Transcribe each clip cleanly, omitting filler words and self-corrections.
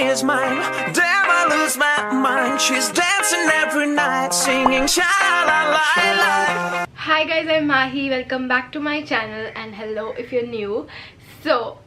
is mine. Damn, I lose my mind. She's dancing every night, singing sha-la-la-la. Hi guys, I'm Mahi. Welcome back to my channel, and hello if you're new. So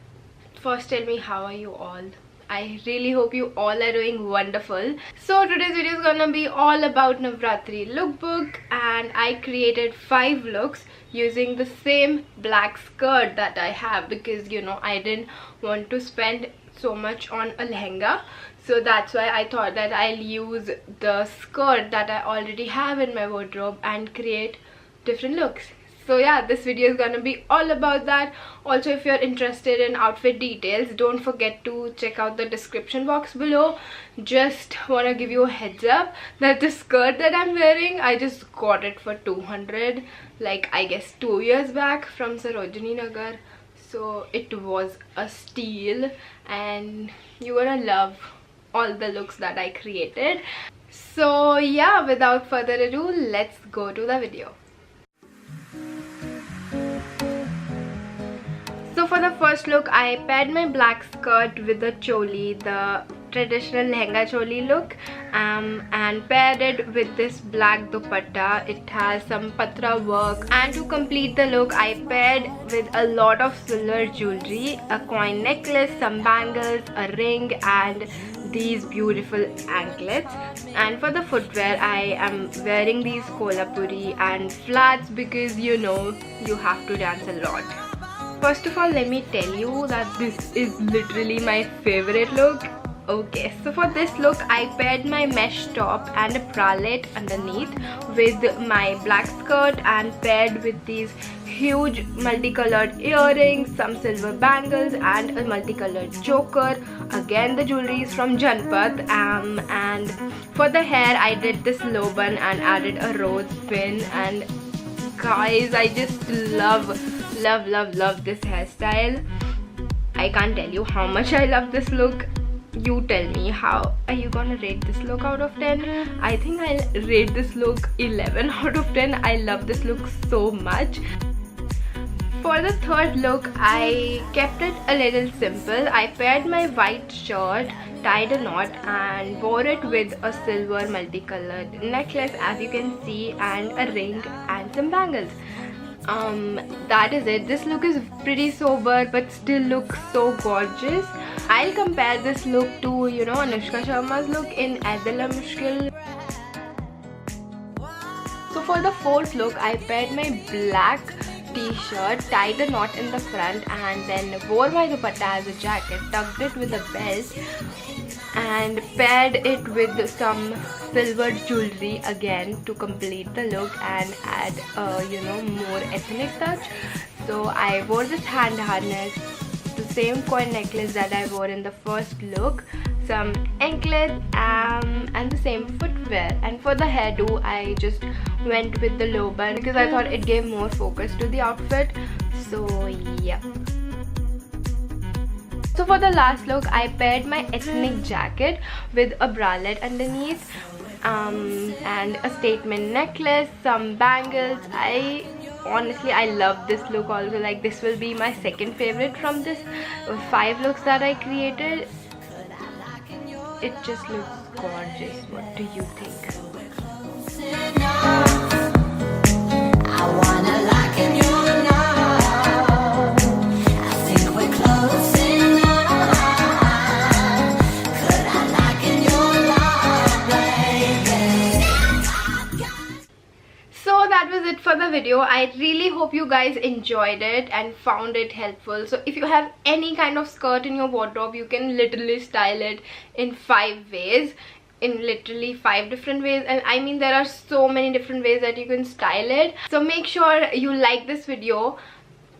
first, tell me, how are you all? I really hope you all are doing wonderful. So today's video is gonna be all about Navratri lookbook, and I created 5 looks using the same black skirt that I have, because you know I didn't want to spend so much on a lehenga. So that's why I thought that I'll use the skirt that I already have in my wardrobe and create different looks. So yeah, this video is gonna be all about that. Also, if you're interested in outfit details, don't forget to check out the description box below. Just wanna give you a heads up that the skirt that I'm wearing, I just got it for 200, like I guess 2 years back from Sarojini Nagar. So it was a steal, and you're gonna love all the looks that I created. So yeah, without further ado, let's go to the video. So for the first look, I paired my black skirt with the choli, the traditional lehenga choli look, and paired it with this black dupatta. It has some patra work, and to complete the look, I paired with a lot of silver jewelry, a coin necklace, some bangles, a ring, and these beautiful anklets. And for the footwear, I am wearing these kolapuri and flats, because you know you have to dance a lot. First of all, let me tell you that this is literally my favorite look. Okay, so for this look, I paired my mesh top and a bralette underneath with my black skirt, and paired with these huge multicolored earrings, some silver bangles, and a multicolored choker. Again, the jewelry is from Janpath. And for the hair, I did this low bun and added a rose pin. And guys, I just love this hairstyle. I can't tell you how much I love this look. You tell me, how are you gonna rate this look out of 10? I think I'll rate this look 11 out of 10. I love this look so much. For the third look, I kept it a little simple. I paired my white shirt, tied a knot, and wore it with a silver multicolored necklace, as you can see, and a ring and some bangles. That is it. This look is pretty sober but still looks so gorgeous. I'll compare this look to, you know, Anushka Sharma's look in Aidil Mushkil. So for the fourth look, I paired my black t-shirt, tied a knot in the front, and then wore my dupatta as a jacket, tucked it with a belt, and paired it with some silver jewelry again to complete the look and add a, you know, more ethnic touch. So I wore this hand harness, the same coin necklace that I wore in the first look, some anklets, and the same footwear. And for the hairdo, I just went with the low bun because I thought it gave more focus to the outfit. So yeah. So for the last look, I paired my ethnic jacket with a bralette underneath, and a statement necklace, some bangles. Honestly, I love this look also. Like, this will be my second favorite from this 5 looks that I created. It just looks gorgeous. What do you think? That was it for the video. I really hope you guys enjoyed it and found it helpful. So if you have any kind of skirt in your wardrobe, you can literally style it in 5 ways, in literally 5 different ways. And I mean, there are so many different ways that you can style it. So make sure you like this video,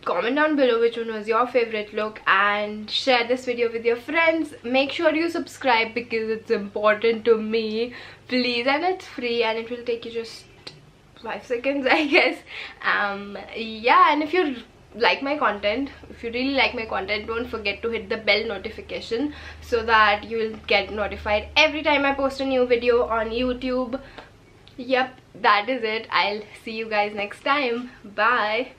comment down below which one was your favorite look, and share this video with your friends. Make sure you subscribe because it's important to me, please. And it's free, and it will take you just 5 seconds, I guess. Yeah, and if you like my content, if you really like my content, don't forget to hit the bell notification so that you will get notified every time I post a new video on YouTube. Yep, that is it. I'll see you guys next time. Bye.